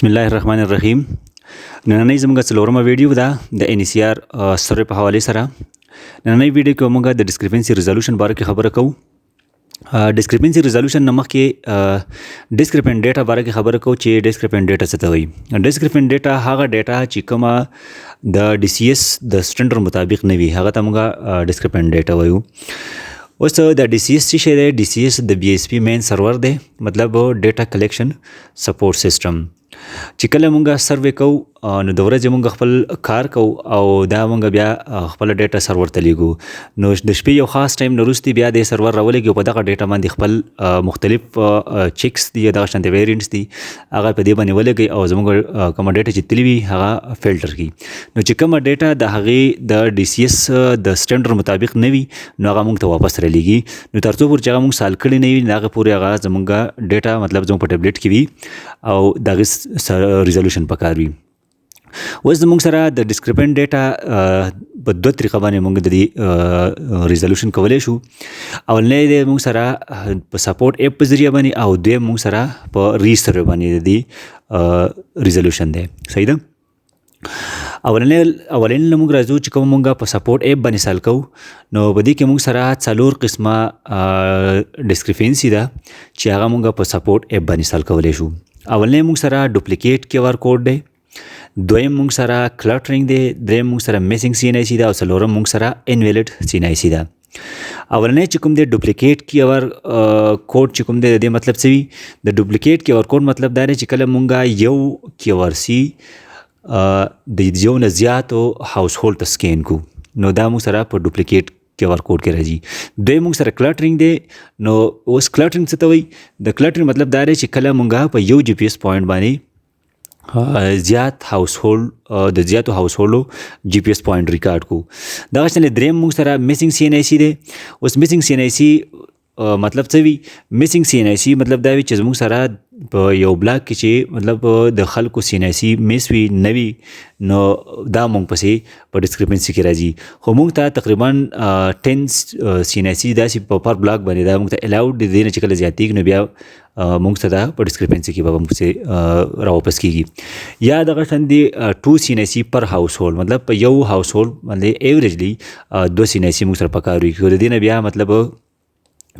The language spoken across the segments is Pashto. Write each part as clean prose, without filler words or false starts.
بسم الله الرحمن الرحیم. نننۍ زموږ څلورمه ویډیو ده د NSER سروې په حوالې سره. نننۍ ویډیو کې موږ د ډسکریپنسي ریزولوشن باره کې خبره کوو. ډسکریپنسي ریزولوشن نه مخکې ډسکریپنټ ډیټا باره کې خبره کوو چې ډسکریپنټ ډیټا څه ته وایي. ډسکریپنټ ډیټا هغه ډیټا چې کومه د DCS د سټنډرډ مطابق نه وي هغه ته موږ ډسکریپنټ ډیټا وایو. اوس د DCS څه شی دی؟ DCS د BSP مین سرور دی، مطلب ډیټا کلیکشن سپورټ سیسټم. چې کله مونږ سروې کوو نو د ورځې مونږ خپل کار کوو او دا مونږ بیا خپل ډیټا سرور ته لیږو. نو د شپې یو خاص ټایم نه وروسته بیا د سرور راولېږي او په دغه ډیټا باندې خپل مختلف چیکس دي، دغه شانتې ویریانټس دي، هغه په دې باندې ولګوي او زموږ کومه ډیټا چې تللي وي هغه فلټر کړي. نو چې کومه ډیټا د هغې د DCS د سټنډرډ مطابق نه وي نو هغه مونږ ته واپس رالیږي. نو تر څو پورې چې هغه مونږ سال کړي نه وي نو هغه پورې هغه زموږ ډیټا مطلب زموږ په ټیبلیټ کې وي او د هغې ریزولوشن پکار وي. اوس زموږ سره د ډسکریپنټ ډیټا په دوه طریقه باندې موږ د دې ریزولوشن کولی شو. اولنی دی موږ سره په سپورټ ایپ په ذریعه باندې او دویم موږ سره په ریسروې باندې د دې ریزولوشن دی. صحیح ده؟ اولنی موږ راځو چې کوم موږ په سپورټ ایپ باندې سال کوو نو په دې کې موږ سره 4 قسمه ډسکریپنسي ده چې هغه موږ په سپورټ ایپ باندې سال کولی شو. اولنی موږ سره ډوپلیکیټ QR کوډ دی، دویم موږ سره کلټرینګ دی، دریم موږ سره میسنګ CNIC ده او څلورم موږ سره انویلډ CNIC ده. اولنی چې کوم دی ډوپلیکیټ QR کوډ چې کوم دی د دې مطلب څه وي؟ د ډوپلیکیټ QR کوډ مطلب دا دی چې کله موږ یو QRC د یو نه زیاتو هاوس هولډ ته سکین کو نو دا موږ سره په ډوپلیکیټ QR کوډ کې راځي. دوی موږ سره کلټرینګ دی. نو اوس کلټرینګ څه ته وایي؟ د کلټرینګ مطلب دا دی چې کله موږ په یو GPS پوینټ باندې زیات هاوس هولډ د زیاتو هاوس هولډو GPS پوینټ ریکارډ کو. دغه شان دریم موږ سره میسنګ CNIC دی. اوس میسنګ CNIC مطلب څه وي؟ میسنګ CNIC مطلب دا وي چې زموږ سره په یو بلاک کې چې مطلب د خلکو CNIC میس وي نه وي نو دا موږ پسې په ډسکریپنسي کې راځي. خو موږ ته تقریبا 10 CNIC داسې په پر بلاک باندې دا موږ ته الاؤډ دي. دې نه چې کله زیاتېږي نو بیا موږ ته دا په ډسکریپنسي کې به موږ پسې راواپس کېږي. یا دغه شان دي 2 CNIC پر هاوس هولډ، مطلب په یو هاوس هولډ باندې ایوریجلی 2 CNIC موږ سره پکار وي. د دې نه بیا مطلب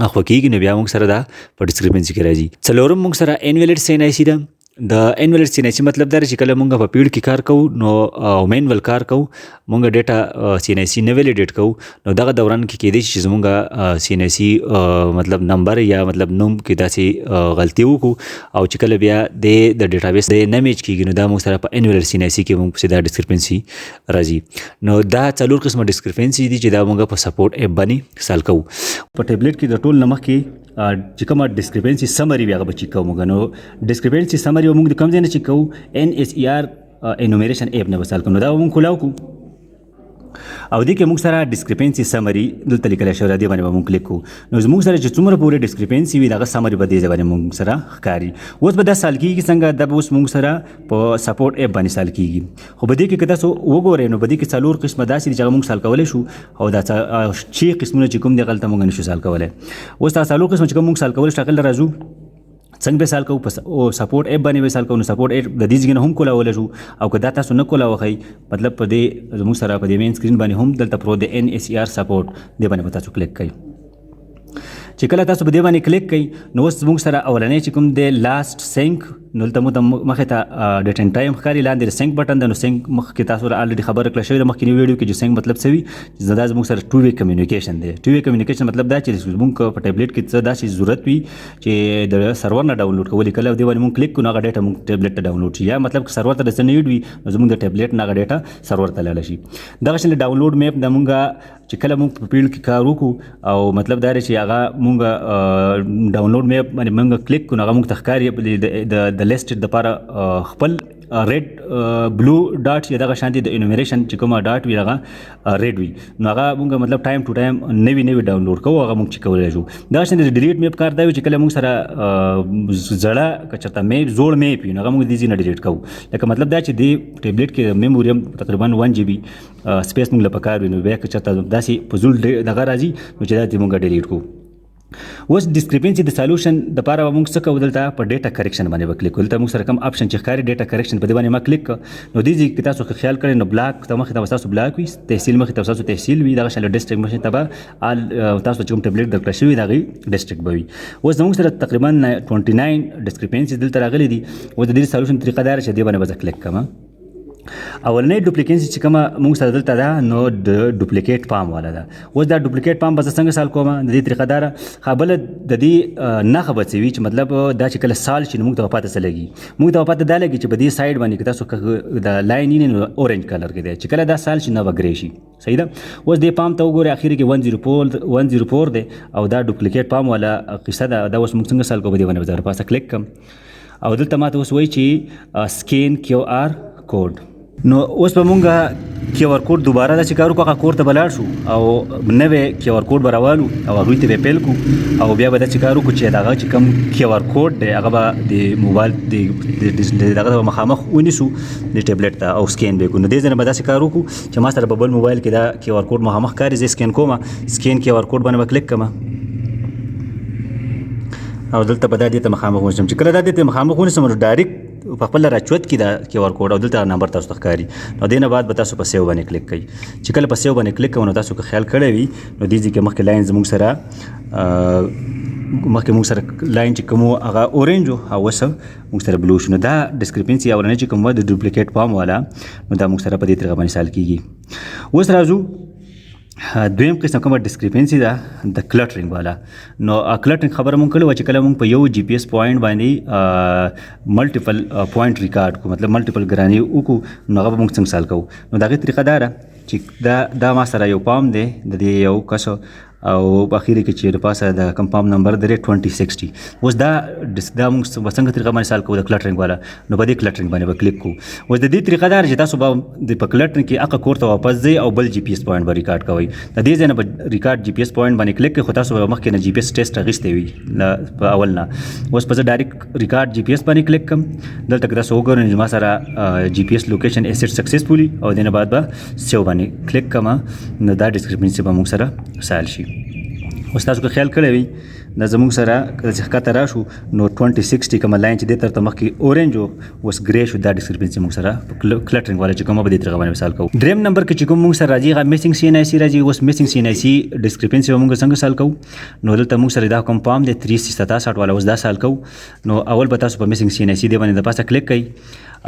خوکیږي نو بیا موږ سره دا په ډسکریپنسي کې راځي. څلورم موږ سره انویلډ CNIC ده. د انویلډ CNIC مطلب دا چې کله موږ په پیډ کې کار کوو نو مینول کار کوو، موږ ډیټا CNIC نه ویلیډیټ کوو نو دغه دوران کې کېدای شي چې زموږ CNIC مطلب نمبر یا مطلب نوم کې داسې غلطي وکړو او چې کله بیا د ډیټابیس د نه میچ کېږي نو دا موږ سره په انویلډ CNIC کې موږ پسې دا ډسکریپنسي راځي. نو دا 4 قسمه ډسکریپنسي دي چې دا موږ په سپورټ ایپ باندې سال کوو. په ټیبلیټ کې د ټول نه مخکې چې کومه ډسکریپنسي سمري وي هغه به چیک کوو موږ. نو ډسکریپنسي سمري موږ د کوم ځای نه چیک کوو؟ NSER انومریشن ایپ نه به سال کوو. نو دا به موږ کولاو کوو او دې کې موږ سره ډسکریپنسي سمري دلته لیکلی شوی، دې باندې به موږ کلیک کوو. نو زموږ سره چې څومره پورې ډسکریپنسي وي دغه سمري به دې ځای باندې موږ سره ښکاري. اوس به دا سال کېږي څنګه؟ دا به اوس موږ سره په سپورټ ایپ باندې سال کېږي. خو په دې کې که تاسو وګورئ نو په دې کې 4 قسمه داسې دي چې هغه موږ سال کولی شو او دا 6 قسمونه چې کوم دي هغلته موږ نشو سال کولی. اوس دا 4 قسمه چې کوم موږ سال کولی شو هغه راځو څنګه به سال کوو؟ په سپورټ ایپ باندې به سال کوو. نو سپورټ ایپ د دې ځای نه هم کولاولی شو او که دا تاسو نه کولاوخئ مطلب په دې زموږ سره په دې مین سکرین باندې هم دلته پروت دی NSER سپورټ، دې باندې به تاسو کلیک کوئ. چې کله تاسو په دې باندې کلیک کوئ نو اوس زموږ سره اولنی چې کوم دی لاست سینک نو دلته مخې ته ډیټ اینډ ټایم ښکاري، لاندې د سینک بټن ده. نو سینک مخکې تاسو الریډي خبره کړه شوې ده مخکینی ویډیو کې چې سینک مطلب څه وي؟ چې دا زموږ سره 2 وے کمیونیکیشن دی. 2 وے کمیونیکیشن مطلب دا چې زموږ په ټیبلیټ کې څه داسې ضرورت وي چې د سرور نه ډاونلوډ کول، کله دې باندې موږ کلیک کړو نو هغه ډیټا موږ ټیبلیټ ته ډاونلوډ شي، یا مطلب که سرور ته د څه نیډ وي نو زموږ د ټیبلیټ نه هغه ډیټا سرور ته لاړه شي. دغه شان ډاونلوډ میپ د موږ چې کله موږ په پیډ کې کار وکړو او مطلب دا دی چې هغه موږ ډاونلوډ میپ باندې موږ کلیک کړو نو هغه موږ ته ښکاري د لیسټ دپاره خپل ریډ بلو ډاټ یا دغه شانتي د انومریشن چې کومه ډاټ وي هغه ریډ وي نو هغه موږ مطلب ټایم ټو ټایم نوي ډاونلوډ کوو، هغه موږ چې کولی شو. دغه شانتي د ډیلیټ میپ کار دا وي چې کله موږ سره زړه که چېرته میپ زوړ میپ وي نو هغه موږ دې ځای نه ډیلیټ کوو. لکه مطلب دا چې دې ټیبلیټ کې میموري هم تقریبا 1 GB سپیس موږ له پکار وي نو بیا که چېرته داسې په زوړ دغه راځي نو چې دا دې موږ ډیلیټ کوو. اوس ډیسکریپنسي د سولوشن د پاره موږ څه کوو دلته په ډیټا کریکشن باندې وکلیک دلته موږ سره کوم اپشن چې ښکاري ډیټا کریکشن په دې باندې ما کلیک نو دې ځکه تاسو خیال کړئ نو بلاک ته مخې ته تاسو بلاک وي تحصیل مخې ته تاسو تحصیل وي دغه شان ډیسټریکټ مخې ته به تاسو چې کوم ټیبلیټ درکړل شوی دغه ډیسټریکټ به وي اوس موږ سره تقریبا 29 ډیسکریپنسي دلته راغلي دي او د دې سولوشن طریقه دا چې دې باندې به کلیک کوم اولنۍ ډوپلیکیشن چې کومه موږ سره دلته ده نو د ډوپلیکیټ پام والا ده اوس دا ډوپلیکیټ پام به زه څنګه سال کوم د دې طریقه داره ښه بله د دې نښه به څه وي چې مطلب دا چې کله سال شي نو موږ ته به پته څه لګي موږ ته به پته دا لګي چې په دې سایډ باندې که تاسو د لاین وینئ نو اورنج کلر کې دی چې کله دا سال شي نو به ګرې شي صحیح ده اوس دې پام ته وګورئ اخر کې 104 دی او دا ډوپلیکیټ پام والا قصه ده دا اوس موږ څنګه سال کوو په دې باندې به زه پاسه کلیک کړم او دلته ماته اوس وایي چې سکین کیو آر کوډ نو اوس به مونږ کیو آر کوډ دوباره داسې کار وکړو هغه کور ته به لاړ شو او نوی کیو آر کوډ به راوالو او هغوی ته به پیل کړو او بیا به داسې کار وکړو چې دغه چې کوم کیو آر کوډ دی هغه به د موبایل دغه ته به مخامخ ونیسو د ټیبلیټ ته او سکین به یې کړو نو دې ځای نه به داسې کار وکړو چې ما سره په بل موبایل کې دا کیو آر کوډ مخامخ کاري زه سکین کوم سکین کیو آر کوډ باندې به کلیک کړم او دلته به دا دې ته مخامخ ونیسم چې کله دا دې ته مخامخ ونیسم نو ډایرکټ په خپل راچوت کې دا کیو آر کوډ او دلته نمبر تاسو ته ښکاري نو دې نه بعد به تاسو په سیو باندې کلیک کوئ چې کله په سیو باندې کلیک کوئ نو تاسو که خیال کړی وي نو دې ځای کې مخکې لاین زموږ سره لاین چې کوم هغه اورنج او اوس موږ سره بلو شو نو دا ډسکریپنسي اولنۍ چې کوم د ډوپلیکیټ پام والا نو دا موږ سره په دې طریقه باندې سال کیږي اوس راځو دویم قسم کومه ډسکریپنسي ده د کلټرینګ والا نو کلټرینګ خبره مونږ کړې وه چې کله مونږ په یو جی پی ایس پوینټ باندې ملټیپل پوینټ ریکارډ کړو مطلب ملټیپل ګرانې وکړو نو هغه به مونږ څنګه سال کوو نو د هغې طریقه دا ده چې دا ما سره یو پام دی د دې یو کس او په اخر کې چې د پاسه د کوم پام نمبر دی 2060 اوس دا موږ به څنګه طریقه باندې سال کوو د کلټرینګ والا نو په دې کلټرینګ باندې به کلیک کوو اوس د دې طریقه دا چې تاسو به د په کلټرینګ کې هغه کور ته واپس ځئ او بل جی پی ایس پوینټ به ریکارډ کوئ د دې ځای نه به ریکارډ جی پی ایس پوینټ باندې کلیک کوئ خو تاسو به مخکې نه جی پی ایس ټیسټ اخیستی وي په اول نه اوس به زه ډایرکټ ریکارډ جی پی ایس باندې کلیک کوم دلته که تاسو وګورئ چې ما سره جی پی ایس لوکیشن ایسیټ سکسسفولي او دې نه بعد به سیو باندې کلیک کوم نو دا ډسکریپنسي به موږ سره سال شي اوس تاسو که خیال کړی وي دا زموږ سره کله چې ښکته راشو نو 2060 کومه لاین چې دې طرف ته مخکې اورنج و اوس ګرې شو دا ډسکریپنسي موږ سره په کلټرینګ والا چې کومه به دې طریقه باندې مثال کوو دریم نمبر کې چې کوم موږ سره راځي هغه میسنګ سی ان آی سی راځي اوس میسنګ سی ان آی سی ډسکریپنسي به موږ څنګه سال کوو نو دلته موږ سره دا کوم پام دی 367 والا اوس دا سال کوو نو اول به تاسو په میسنګ سی ان آی سی دې باندې د پاسه کلیک کوئ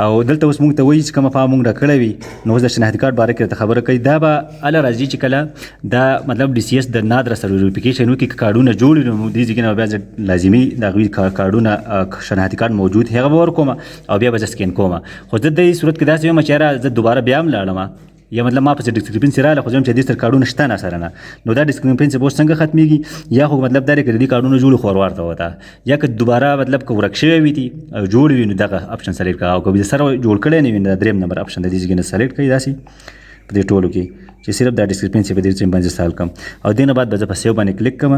او دلته اوس موږ ته وایي چې کومه پام موږ راکړی وي نو اوس د شناختی کارت باره کې راته خبره کوي دا به هله راځي چې کله دا مطلب ډي سی ایس د نادره سره ویریفیکیشن وکړي که کارډونه جوړ وي نو دې ځای کې نه بیا زه لازمي د هغوی کارډونه شناختی کارت موجود هغه به ورکوم او بیا به زه سکین کوم خو زه د دې صورت کې داسې یم چې یاره زه دوباره بیا هم لاړم یا مطلب ما پسې ډسکریپنسي راغله خو زه یم چې دې سره کارډونه شته نه سره نه نو دا ډسکریپنسي به اوس څنګه ختمېږي یا خو مطلب دا دی که د دې کارډونه جوړ خو ورته وته یا که دوباره مطلب که ورک شوی وي دي جوړ وي نو دغه اپشن سلیکټ کړه او که د سره جوړ کړی نه وي نو دریم نمبر اپشن د دې ځای نه سلیکټ کړئ داسې په دې ټولو کې چې صرف دا ډسکریپنسي په دې ځای باندې سال کړم او دې نه بعد به زه په سیو باندې کلیک کړم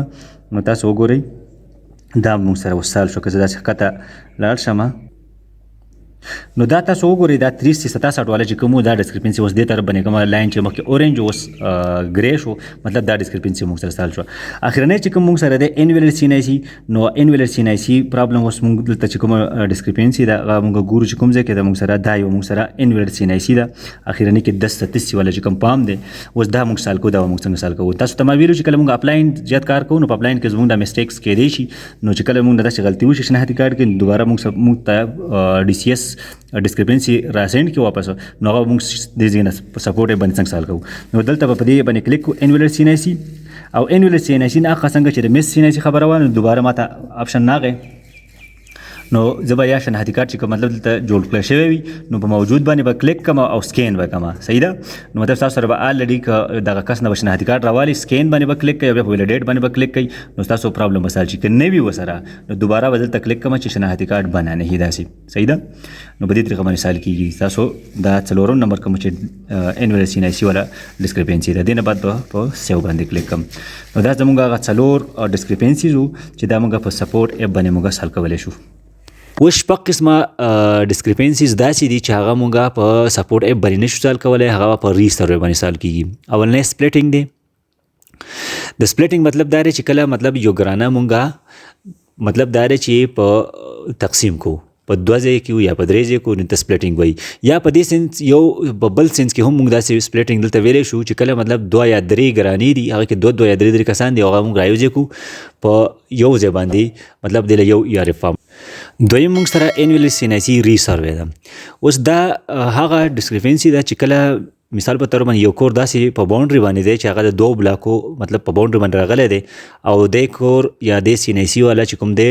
نو تاسو وګورئ دا موږ سره اوس سال شو که زه داسې ښکته لاړ شم نو دا تاسو وګورئ دا 367 والا چې کوم دا ډسکریپنسي اوس دې طرف باندې کومه لاین چې مخکې اورنج اوس ګرې شو مطلب دا ډسکریپنسي موږ سره سال شو اخرنۍ چې کوم موږ سره دی انویلر سی ان آی سی نو انویلر سی ان آی سی پرابلم اوس موږ دلته چې کومه ډسکریپنسي ده هغه موږ ګورو چې کوم ځای کې ده موږ سره دا یو موږ سره انویلر سی ان آی سی ده اخرنۍ کې 10 والا چې کوم پام دی اوس دا موږ سال کوو دا موږ څنګه سال کوو تاسو ته ما ویلو چې کله موږ اپلاین زیات کار کوو نو په اپلاین کې زموږ دا میسټیکس کېدی شي نو چې کله موږ داسې غلطي وشي شناختی کارت کې دوباره موږ ته ډي سی ایس ډسکریپنسي راسینډ کې واپس نو هغه موږ دې ځای نه په سپورټ یې باندې څنګه سال کوو نو دلته به په دې باندې کلیک کوو انویلر سی ان آی سی او انویلر سی ان آی سی نه هغه څنګه چې د میس سی ان آی سی خبره وه نو دوباره ماته اپشن راغی نو زه به یا شناختی کارت چې کوم مطلب دلته جوړ کړی شوی وي نو په موجود باندې به کلیک کوم او سکین به کوم صحیح ده نو مطلب تاسو سره به الریډي که دغه کس نه به شناختی کارت راوالي سکین باندې به کلیک کوئ بیا په ویلیډیټ باندې به کلیک کوئ نو ستاسو پرابلم به سال شي که نه وي ورسره نو دوباره به دلته کلیک کوم چې شناختی کارت بنا نه وي داسې صحیح ده نو په دې طریقه باندې سال کېږي تاسو دا څلورم نمبر کوم چې انویلر سی ان آی سی والا ډسکریپنسي ده دې نه بعد به په سیو باندې کلیک کوم نو دا زموږ هغه څلور ډسکریپنسیز وو چې دا موږ په سپورټ ایپ باندې موږ سال کولی شو اوس شپږ قسمه ډسکریپنسیز داسې دي چې هغه موږ په سپورټ ایپ باندې نشو سال کولی هغه په ری سروې باندې سال کېږي اولنی سپلیټینګ دی د سپلیټینګ مطلب دا دی چې کله مطلب یو ګرانه مونږه مطلب دا دی چې په تقسیم کو په دوه ځای کې یا په درې ځای کې نو ته سپلیټینګ وایي یا په دې سنس یو په بل سنس کې هم موږ داسې سپلیټینګ دلته ویلی شو چې کله مطلب دوه یا درې ګرانې دي هغه کې دوه یا درې کسان دي هغه موږ رایوځای کړو په یو ځای باندې مطلب دی له یو ERF فارم. دویم موږ سره انویل سیناسي ری سروې ده. اوس دا هغه ډسکریپنسي ده چې کله مثال په تور باندې یو کور داسې په باونډري باندې دی چې هغه د 2 بلاکو مطلب په باونډري باندې راغلی دی او د کور یا د سیناسي والا چې کوم دی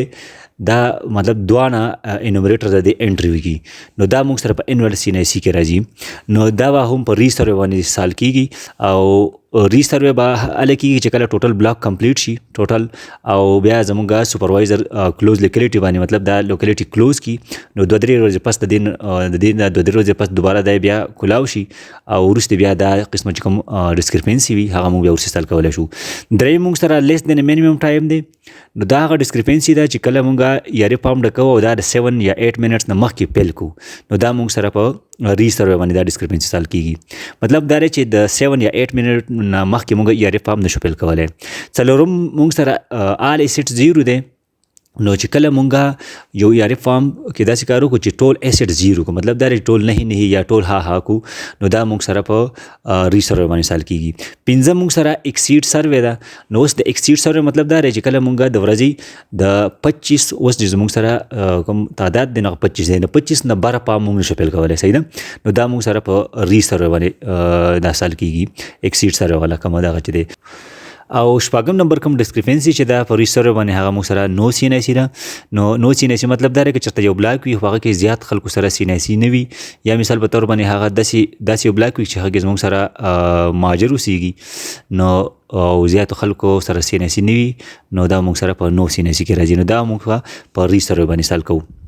دا مطلب دوانه انومریټر د انټری وکي نو دا موږ سره په انویل سیناسي کې راځي نو دا هم په ری سروې باندې سال کیږي او ری سروې به هله کیږي چې کله ټوټل بلاک کمپلیټ شي ټوټل او بیا زموږ سپروایزر کلوز لوکیلیټي باندې مطلب دا لوکیلیټي کلوز کی نو 2-3 ورځې پس د دین 2-3 ورځې پس دوباره دا بیا کلاو شي او وروسته بیا دا قسمه چې کوم ډسکریپنسي وي هغه موږ بیا ورسره سال کولی شو. درې موږ سره لیس دین مینیمم ټایم دی نو دا هغه ډسکریپنسي ده چې کله موږ یاري پام ډکو او دا د 7 یا 8 منټس نه مخکې پیل کو نو دا موږ سره په ری سروې باندې دا ډسکریپنسي سال کیږي. مطلب دا دی چې د 7 یا 8 منټ نه مخکې موږ یاري پام نشو پیل کولی. څلورم موږ سره آل ایسټ 0 دی نو چې کله مونږه یو یاري فارم کې داسې کار وکړو چې ټول ایسټ 0 کو مطلب دا ټول نه یا ټول ها کو نو دا مونږ سره په ری سروې باندې سال کیږي. پنځم مونږ سره ایکسیډ سروې ده نو اوس د ایکسیډ سروې مطلب دا دی چې کله مونږه د ورځې د 25 اوس چې مونږ سره کوم تعداد دی نو 25 دی نو 25 نه بره پام مونږ نشو پیل کولی صحیح ده نو دا مونږ سره په ری سروې باندې دا سال کیږي ایکسیډ سروې والا کومه دغه چې دی. او شپږم نمبر کوم ډسکریپنسي چې دا په ری سروې باندې هغه موږ سره نو سیناسي ده نو سیناسي مطلب دا دی چې چېرته یو بلاک وي هغه کې زیات خلکو سره سیناسي نه وي یا مثال په تور باندې هغه داسې یو بلاک وي چې هغه کې زموږ سره مهاجر اوسیږي نو او زیاتو خلکو سره سیناسي نه وي نو دا موږ سره په نو سیناسي کې راځي نو دا موږ په ری سروې باندې سال کوو.